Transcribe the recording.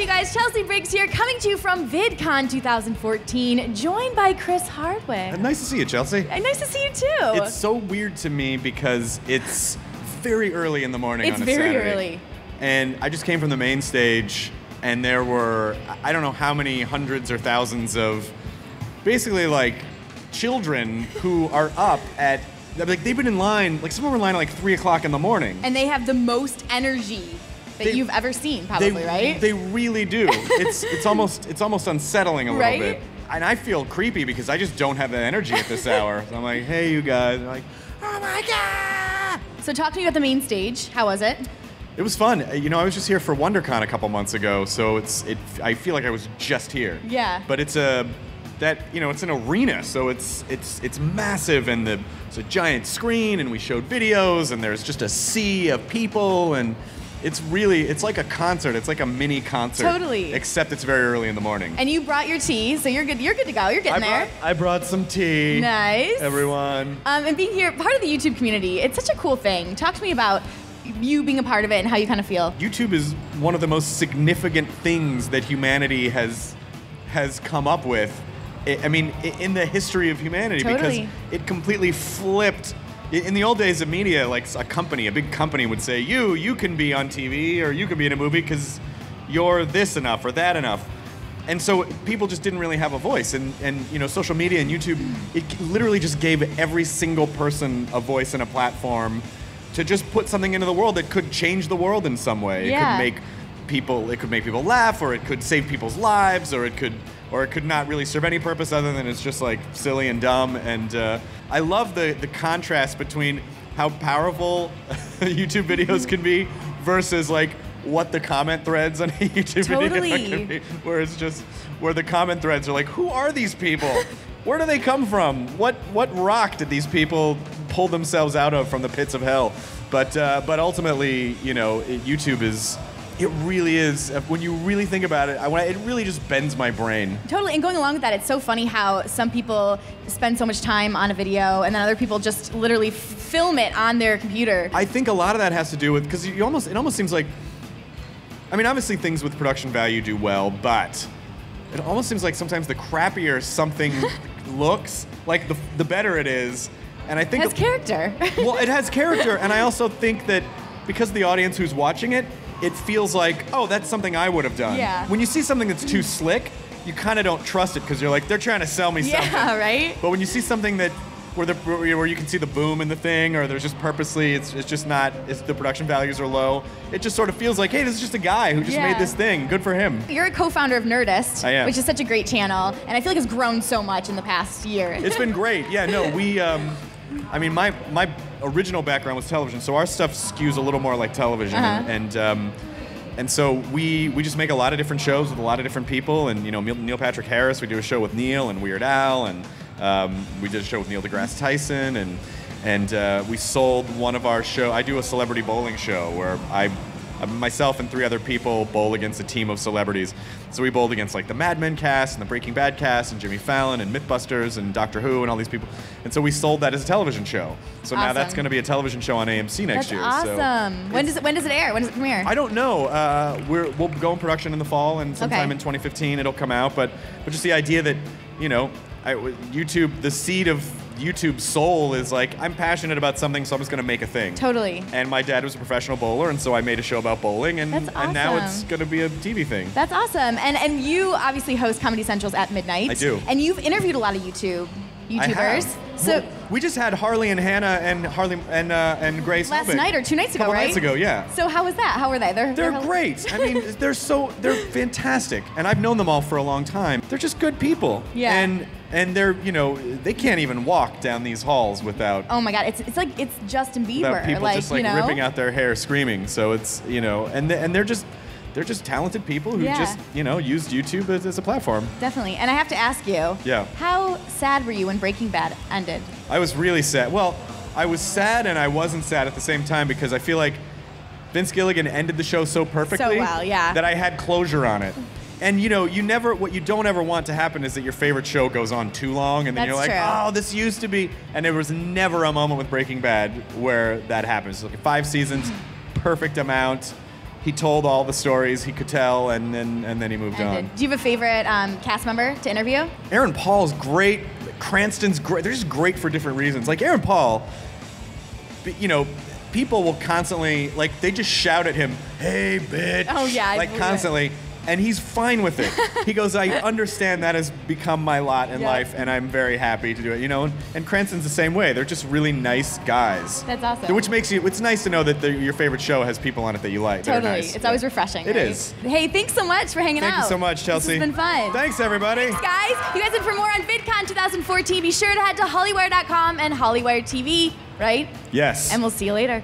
you guys? Chelsea Briggs here, coming to you from VidCon 2014, joined by Chris Hardwick. Nice to see you, Chelsea. Nice to see you too. It's so weird to me because it's very early in the morning on a Saturday. It's very early. And I just came from the main stage, and there were, I don't know how many hundreds or thousands of basically like children who are up at, like they've been in line, like some of them were in line at like 3 o'clock in the morning. And they have the most energy that you've ever seen, probably, right? They really do. It's almost unsettling a little bit. And I feel creepy because I just don't have the energy at this hour. So I'm like, hey, you guys. They're like, oh my God! So talk to me about the main stage. How was it? It was fun. You know, I was just here for WonderCon a couple months ago, so I feel like I was just here. Yeah. But it's an arena, so it's massive, and it's a giant screen, and we showed videos, and there's just a sea of people, and it's like a concert. It's like a mini concert. Totally. Except it's very early in the morning. And you brought your tea, so you're good. You're good to go. You're getting there. I brought some tea. Nice. Everyone. And being here, part of the YouTube community, it's such a cool thing. Talk to me about you being a part of it and how you kind of feel. YouTube is one of the most significant things that humanity has come up with. In the history of humanity, totally. Because it completely flipped. In the old days of media, like a big company would say, you can be on TV or you can be in a movie because you're this enough or that enough. And so people just didn't really have a voice. And you know, social media and YouTube, it literally just gave every single person a voice and a platform to just put something into the world that could change the world in some way. Yeah. It could make people laugh, or it could save people's lives, or it could not really serve any purpose other than it's just like silly and dumb. And I love the contrast between how powerful YouTube videos can be versus like what the comment threads on a YouTube video can be. Where the comment threads are like, who are these people? Where do they come from? What rock did these people pull themselves out of from the pits of hell? But ultimately, you know, YouTube is. It really is. When you really think about it, it really just bends my brain. Totally, and going along with that, it's so funny how some people spend so much time on a video and then other people just literally film it on their computer. I think a lot of that has to do with, because it almost seems like, I mean, obviously things with production value do well, but it almost seems like sometimes the crappier something looks, like the better it is. And I think it has character. Well, it has character, and I also think that because of the audience who's watching it, it feels like, oh, that's something I would have done. Yeah. When you see something that's too slick, you kind of don't trust it because you're like, they're trying to sell me something. Yeah, right? But when you see something that where you can see the boom in the thing, or there's just purposely, it's just not, the production values are low, it just sort of feels like, hey, this is just a guy who just made this thing. Good for him. You're a co-founder of Nerdist, I am. Which is such a great channel, and I feel like it's grown so much in the past year. It's been great. Yeah, no, we, I mean, my original background was television, so our stuff skews a little more like television, and so we just make a lot of different shows with a lot of different people, and you know, Neil Patrick Harris, we do a show with Neil and Weird Al, and we did a show with Neil deGrasse Tyson, and we sold one of our show. I do a celebrity bowling show where myself and 3 other people bowl against a team of celebrities. So we bowled against like the Mad Men cast and the Breaking Bad cast and Jimmy Fallon and Mythbusters and Doctor Who and all these people. And so we sold that as a television show. So now that's going to be a television show on AMC next year. That's awesome. So when does it air? When does it premiere? I don't know. We'll go in production in the fall, and sometime in 2015 it'll come out. But just the idea that, you know, YouTube, the seed of YouTube's soul is like, I'm passionate about something, so I'm just going to make a thing. Totally. And my dad was a professional bowler, and so I made a show about bowling, and now it's going to be a TV thing. That's awesome. And you obviously host Comedy Central's At Midnight. I do. And you've interviewed a lot of YouTubers. I have. So we just had Harley and Hannah and Grace last night or 2 nights ago, right? A couple right? nights ago, yeah. So how was that? How were they? They're great. I mean, they're fantastic, and I've known them all for a long time. They're just good people. Yeah. And they're, you know, they can't even walk down these halls without. Oh my God, it's like it's Justin Bieber. Without people just like ripping out their hair, screaming. So it's, you know, and they're just talented people who just, you know, used YouTube as a platform. Definitely. And I have to ask you. Yeah. How sad were you when Breaking Bad ended? I was really sad. Well, I was sad and I wasn't sad at the same time because I feel like Vince Gilligan ended the show so perfectly that I had closure on it. And you know, what you don't ever want to happen is that your favorite show goes on too long, and then you're like, oh, this used to be. And there was never a moment with Breaking Bad where that happens. Like 5 seasons, perfect amount. he told all the stories he could tell, and then he moved on. Do you have a favorite cast member to interview? Aaron Paul's great. Cranston's great. They're just great for different reasons. Like Aaron Paul, you know, people will constantly, like, they just shout at him, "Hey, bitch!" Oh yeah, like constantly. And he's fine with it. He goes, I understand that has become my lot in life, and I'm very happy to do it. You know, and Cranston's the same way. They're just really nice guys. That's awesome. Which makes it's nice to know that your favorite show has people on it that you like. Totally. Nice. It's always refreshing. It right? is. Hey, thanks so much for hanging out. Thank you so much, Chelsea. This has been fun. Thanks, everybody. Thanks, guys. You guys, and for more on VidCon 2014, be sure to head to Hollywire.com and Hollywire TV, right? Yes. And we'll see you later.